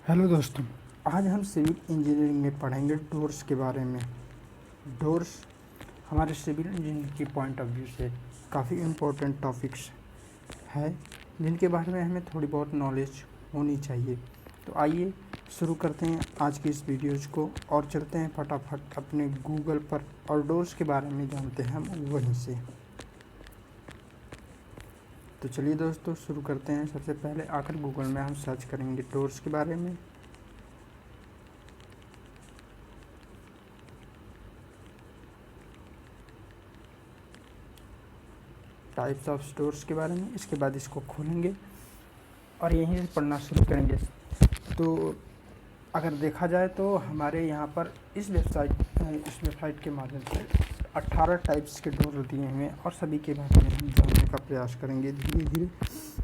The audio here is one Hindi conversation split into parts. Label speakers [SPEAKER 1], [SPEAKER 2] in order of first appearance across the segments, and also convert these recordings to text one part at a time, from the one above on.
[SPEAKER 1] हेलो दोस्तों, आज हम सिविल इंजीनियरिंग में पढ़ेंगे डोर्स के बारे में। डोर्स हमारे सिविल इंजीनियरिंग के पॉइंट ऑफ व्यू से काफ़ी इम्पोर्टेंट टॉपिक्स है जिनके बारे में हमें थोड़ी बहुत नॉलेज होनी चाहिए। तो आइए शुरू करते हैं आज की इस वीडियोज़ को और चलते हैं फटाफट अपने गूगल पर और डोर्स के बारे में जानते हैं हम वहीं से। तो चलिए दोस्तों शुरू करते हैं। सबसे पहले आकर गूगल में हम सर्च करेंगे डोर्स के बारे में। टाइप्स ऑफ डोर्स के बारे में, इसके बाद इसको खोलेंगे और यहीं से पढ़ना शुरू करेंगे। तो अगर देखा जाए तो हमारे यहाँ पर इस वेबसाइट के माध्यम से 18 टाइप्स के डोर दिए हुए हैं और सभी के बारे में हम जानने का प्रयास करेंगे धीरे धीरे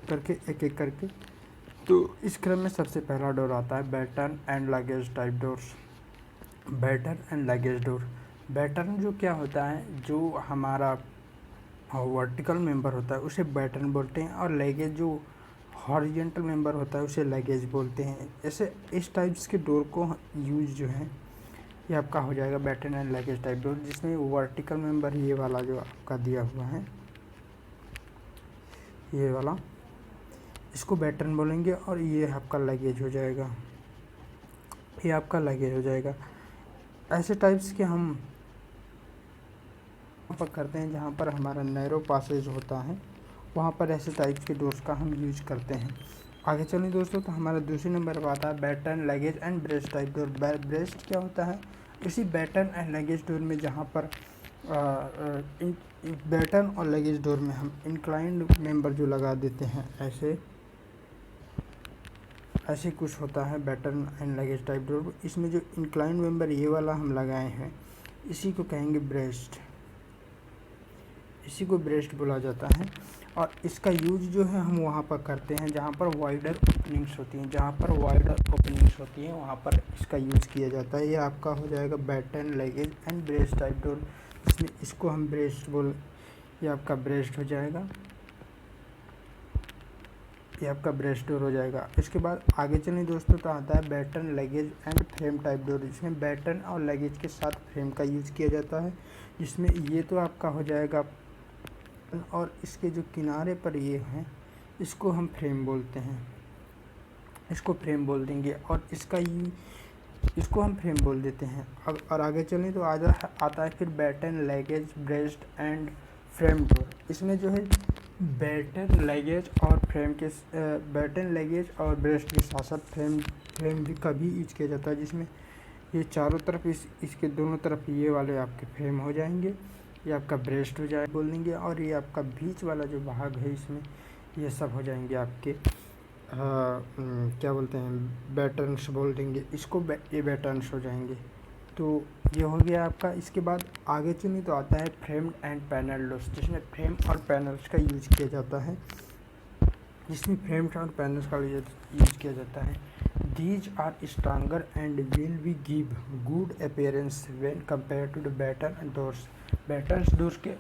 [SPEAKER 1] करके, एक एक करके। तो इस क्रम में सबसे पहला डोर आता है batten and ledge type doors. Batten and ledge door. Batten जो क्या होता है, जो हमारा वर्टिकल मेंबर होता है उसे बैटन बोलते हैं, और लगेज जो हॉरिजॉन्टल मेंबर होता है उसे लगेज बोलते हैं। ऐसे इस टाइप्स के डोर को यूज जो है ये आपका हो जाएगा batten and ledge type door, जिसमें वर्टिकल मेंबर ये वाला जो आपका दिया हुआ है, ये वाला, इसको बैटन बोलेंगे और ये आपका लगेज हो जाएगा, ये आपका लगेज हो जाएगा। ऐसे टाइप्स के हम पर करते हैं जहाँ पर हमारा नैरो पासेज होता है, वहाँ पर ऐसे टाइप्स के डोर्स का हम यूज करते हैं। आगे चलें दोस्तों, तो हमारा दूसरे नंबर पर आता है batten ledge and braced type door. Braced क्या होता है, इसी बैटन एंड लगेज डोर में जहाँ पर बैटन और लगेज डोर में हम इंक्लाइंड मेंबर जो लगा देते हैं, ऐसे कुछ होता है batten and ledge type door. इसमें जो इंक्लाइंड मेंबर ये वाला हम लगाए हैं इसी को कहेंगे ब्रेस्ट, इसी को ब्रेस्ट बोला जाता है। और इसका यूज जो है हम वहाँ पर करते हैं जहाँ पर वाइडर ओपनिंग्स होती हैं, जहाँ पर वाइडर ओपनिंग्स होती हैं वहाँ पर इसका यूज किया जाता है। ये आपका हो जाएगा batten ledge and braced type door, इसमें इसको हम ब्रेस्ट ये आपका ब्रेस्ट हो जाएगा, ये आपका ब्रेस्ट डोर हो जाएगा। इसके बाद आगे चलें दोस्तों, तो आता है batten ledge and frame type door. इसमें बैटन और लगेज के साथ फ्रेम का यूज किया जाता है, जिसमें ये तो आपका हो जाएगा और इसके जो किनारे पर ये हैं इसको हम फ्रेम बोलते हैं, इसको फ्रेम बोल देंगे और इसको हम फ्रेम बोल देते हैं। अब और आगे चलें तो आता है फिर batten luggage braced and frame door. इसमें जो है बैटन लगेज और बैटन लगेज और ब्रेस्ट के साथ साथ फ्रेम भी का भी यूज किया जाता है, जिसमें ये चारों तरफ इसके दोनों तरफ ये वाले आपके फ्रेम हो जाएंगे, ये आपका ब्रेस्ट हो जाए बोल देंगे, और ये आपका बीच वाला जो भाग है इसमें ये सब हो जाएंगे आपके क्या बोलते हैं बैटन्स बोल देंगे इसको, ये बैटन्स हो जाएंगे। तो ये हो गया आपका। इसके बाद आगे चलिए तो आता है फ्रेम एंड पैनल डोर्स, जिसमें फ्रेम और पैनल्स का यूज किया जाता है, जिसमें फ्रेम्स और पैनल्स का यूज किया जाता है। These are stronger and will be give good appearance when compared to the batten doors. Batten doors के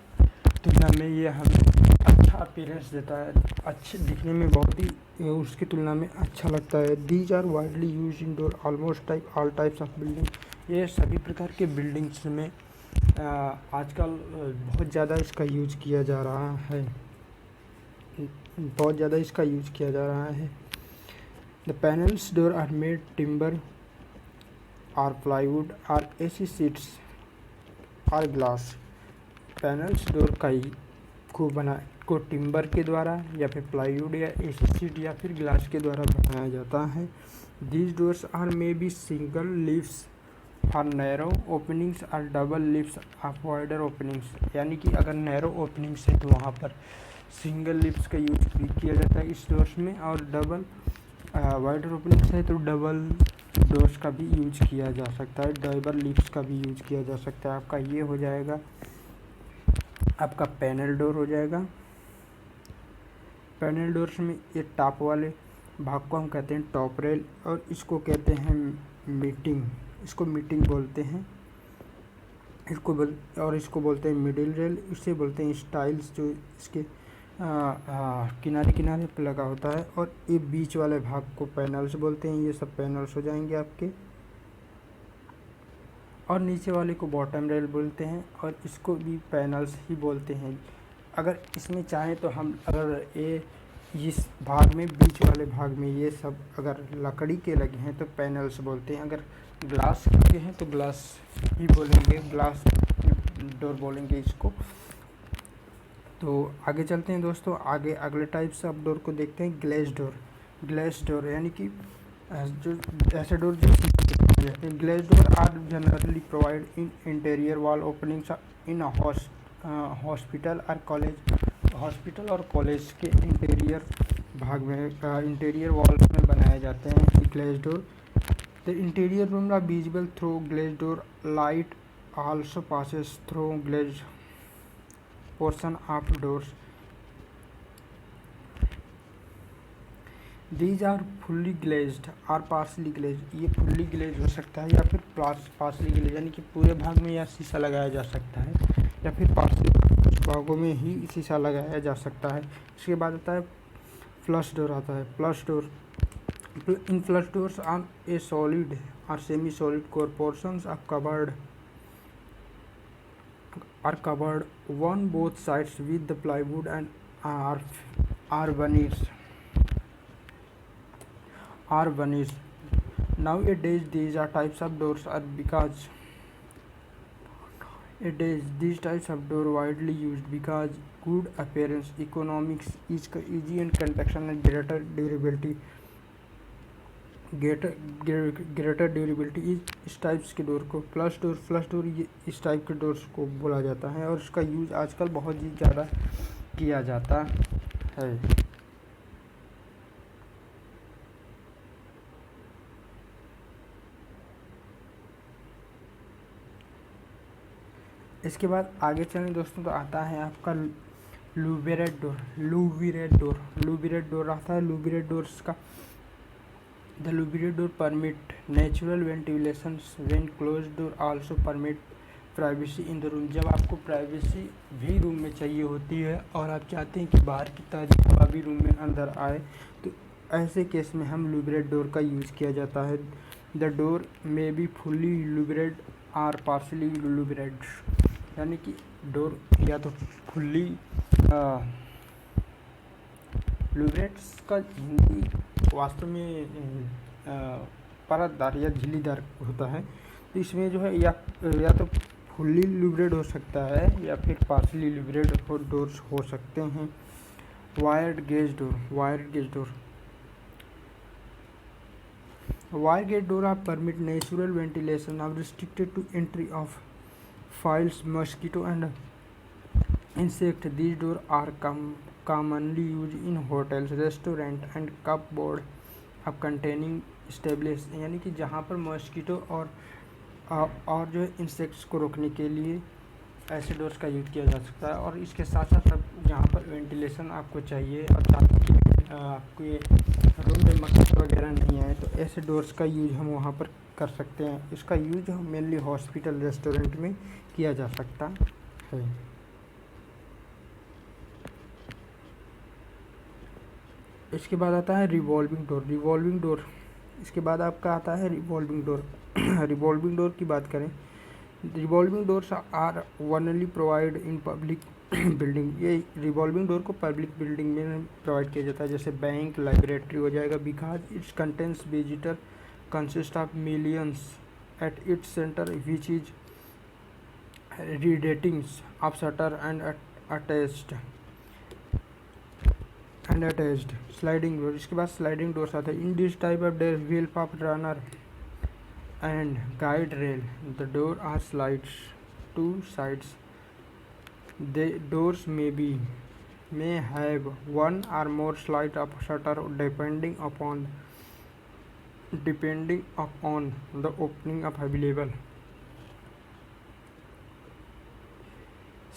[SPEAKER 1] तुलना में ये हमें अच्छा अपीयरेंस देता है, अच्छे दिखने में बहुत ही उसकी तुलना में अच्छा लगता है। These are widely used in door almost type all types of building. ये सभी प्रकार के बिल्डिंग्स में आजकल बहुत ज़्यादा इसका यूज किया जा रहा है, बहुत ज़्यादा इसका यूज किया जा रहा है। The panels door are made timber or plywood or AC sheets or glass. Panels door को टिम्बर के द्वारा या फिर प्लाईवुड या एसी शीट या फिर ग्लास के द्वारा बनाया जाता है। These doors are maybe single leaves और नैरो ओपनिंग्स और double lips of wider openings, यानी कि अगर नैरो ओपनिंग्स है तो वहाँ पर सिंगल लिप्स का यूज किया जाता है इस डोर्स में, और डबल वाइडर ओपनिंग्स है तो डबल डोर्स का भी यूज किया जा सकता है, डबल लिप्स का भी यूज किया जा सकता है। आपका ये हो जाएगा आपका पैनल डोर हो जाएगा। पैनल डोर्स में ये टॉप वाले भाग को हम कहते हैं टॉप रेल, और इसको कहते हैं मीटिंग, इसको मीटिंग बोलते हैं, इसको बोलते हैं मिडिल रेल, इसे बोलते हैं स्टाइल्स। जो इसके किनारे किनारे पे लगा होता है, और ये बीच वाले भाग को पैनल्स बोलते हैं। ये सब पैनल्स हो जाएंगे आपके, और नीचे वाले को बॉटम रेल बोलते हैं, और इसको भी पैनल्स ही बोलते हैं। अगर इसमें चाहें तो हम, अगर ये इस भाग में, बीच वाले भाग में ये सब अगर लकड़ी के लगे हैं तो पैनल्स बोलते हैं। अगर ग्लास के हैं तो ग्लास ही बोलेंगे, ग्लास डोर बोलेंगे इसको। तो आगे चलते हैं दोस्तों, आगे अगले टाइप्स ऑफ डोर को देखते हैं। Glazed door. ग्लेज डोर यानी कि जो ऐसे डोर जो glazed door are generally provide in interior wall openings in hospital और कॉलेज। हॉस्पिटल और कॉलेज के इंटीरियर भाग में, इंटीरियर वॉल में बनाए जाते हैं glazed door. The interior room are visible through glazed door. Light also passes through glazed portion of doors. These are fully glazed और पार्सली ग्लेज्ड। ये फुल्ली ग्लेज हो सकता है या फिर पार्सली ग्लेज, यानी कि पूरे भाग में या शीशा लगाया जा सकता है, या फिर पार्सली कुछ भागों में ही शीशा लगाया जा सकता है। इसके बाद आता है फ्लश डोर आता है। Flush door, in flush doors are a solid और semi solid core portions of covered on both sides with the plywood and are varnished. Nowadays these types of doors are these types of door widely used because good appearance, economics, easy and construction and greater durability इस टाइप्स के डोर को फ्लश डोर ये इस टाइप के डोर्स को बोला जाता है, और इसका यूज़ आजकल बहुत ही ज़्यादा किया जाता है। इसके बाद आगे चलें दोस्तों, तो आता है आपका लूवेरेट डोर। लूवेरेट डोर आता है। लूवेरेट डोर्स का The louvered door permit natural ventilation when closed door also permit privacy in the room। जब आपको प्राइवेसी भी रूम में चाहिए होती है और आप चाहते हैं कि बाहर की ताज़ी हवा भी रूम में अंदर आए, तो ऐसे केस में हम louvered डोर का यूज़ किया जाता है। The door may be fully louvered और पार्शली louvered, यानी कि डोर या तो फुल्ली louvered का हिंदी वास्तव में परतदार या झिल्लीदार होता है। तो इसमें जो है या तो फुल्ली ल्यूब्रेड हो सकता है या फिर पार्शली ल्यूब्रेड डोर्स हो सकते हैं। Wire gauze door are permit natural ventilation are restricted to entry of flies, mosquito and insect. These doors are commonly used in hotels, restaurants and cupboard of containing establishments, यानी कि जहाँ पर मस्कीटो और जो इंसेक्ट्स को रोकने के लिए ऐसे डोर्स का यूज़ किया जा सकता है। और इसके साथ साथ जहाँ पर वेंटिलेशन आपको चाहिए और ताकि आपको ये रूम में मक्खी वगैरह नहीं आए, तो ऐसे डोर्स का यूज़ हम वहाँ पर कर सकते हैं। इसका यूज़ मेनली हॉस्पिटल, रेस्टोरेंट में किया जा सकता है। इसके बाद आता है रिवॉल्विंग डोर। इसके बाद आपका आता है रिवॉल्विंग डोर। रिवॉल्विंग डोर की बात करें, revolving doors are only provide in public building. ये रिवॉल्विंग डोर को पब्लिक बिल्डिंग में प्रोवाइड किया जाता है, जैसे बैंक, लाइब्रेटरी हो जाएगा। Because its contents visitor consist of millions at its centre which is ratings of shutter and attached sliding door. इसके बाद स्लाइडिंग डोर्स आते हैं। In this type of door help of runner and guide rail the door are slides to sides. The doors may have one or more slide of shutter depending upon the opening of available।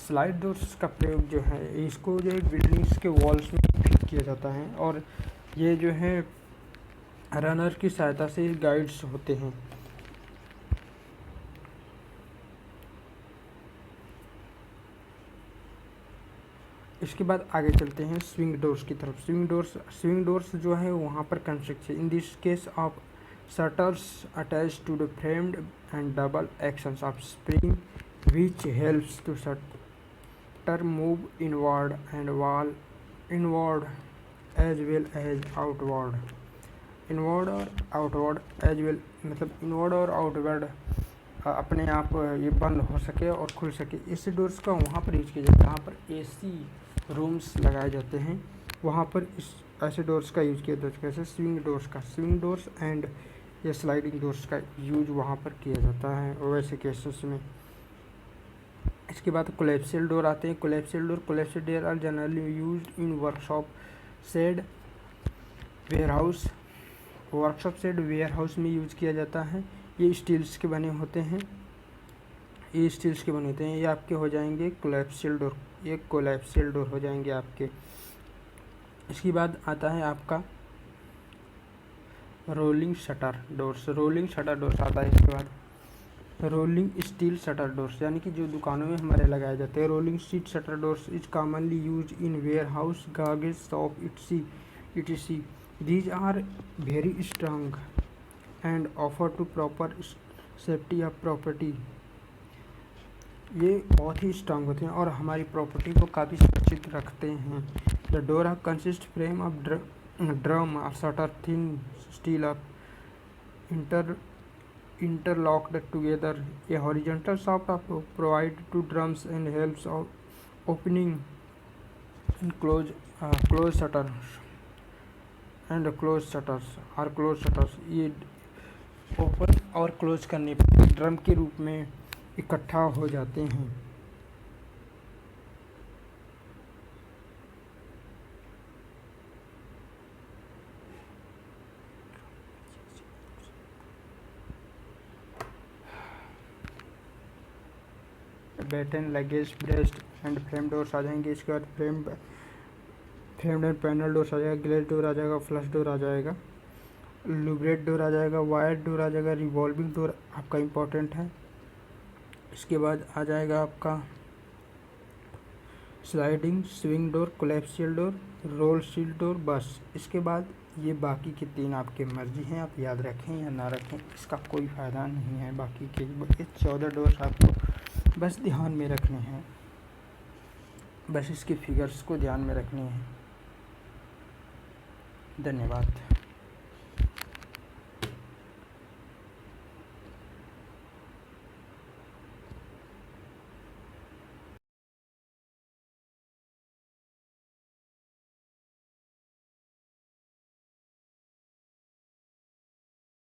[SPEAKER 1] Slide doors का प्रयोग जो है, इसको जो है बिल्डिंग्स के वॉल्स में फिट किया जाता है, और ये जो है रनर की सहायता से गाइड्स होते हैं। इसके बाद आगे चलते हैं स्विंग डोर्स की तरफ। स्विंग डोर्स जो है वहाँ पर construction in this case of shutters attach to the framed and double actions of spring which helps to shutter move inward and wall inward as well as outward। Inward और आउटवर्ड एज वेल, मतलब इनवर्ड और आउटवर्ड अपने आप ये बंद हो सके और खुल सके। इस डोर्स का वहाँ पर यूज किया जाता है जहाँ पर एसी रूम्स लगाए जाते हैं, वहाँ पर इस ऐसे डोर्स का यूज किया जाता है। कैसे? स्विंग डोर्स एंड ये स्लाइडिंग डोर्स का यूज वहाँ पर किया जाता है वैसे केसेस में। इसके बाद कोलेप्सियल डोर आते हैं। Collapsible door are generally used in workshop shed warehouse में यूज किया जाता है। ये स्टील्स के बने होते हैं, ये आपके हो जाएंगे कोलेप्सियल डोर, ये कोलेप्सियल डोर हो जाएंगे आपके। इसके बाद आता है आपका रोलिंग शटर डोर्स आता है। इसके बाद रोलिंग स्टील शटर डोर्स, यानी कि जो दुकानों में हमारे लगाए जाते हैं। Rolling steel shutter doors is commonly use in warehouse, garage shop etc. These are very strong and offer to proper safety of property। ये बहुत ही स्ट्रांग होते हैं और हमारी प्रॉपर्टी को काफ़ी सुरक्षित रखते हैं। The door consist frame of drum और shutter thin steel of interlocked together। A horizontal shaft provide to drums and helps of opening and close shutters and close shutters। ये ओपन और क्लोज करने पर ड्रम के रूप में इकट्ठा हो जाते हैं। Batten, luggage, braced and frame doors आ जाएंगे। इसके बाद फ्रेम्ड एंड पैनल डोर्स आ जाएगा, ग्लेज डोर आ जाएगा, फ्लश डोर आ जाएगा, लूब्रेट डोर आ जाएगा, वायर डोर आ जाएगा, रिवॉल्विंग डोर आपका इम्पोर्टेंट है। इसके बाद आ जाएगा आपका sliding, swing door, collapsible door, roll steel door. बस इसके बाद ये बाकी के 3 आपके मर्जी हैं, आप याद रखें या ना रखें, इसका कोई फ़ायदा नहीं है। बाकी के 14 डोर्स आपको बस ध्यान में रखने हैं, बस इसके फिगर्स को ध्यान में रखने हैं। धन्यवाद।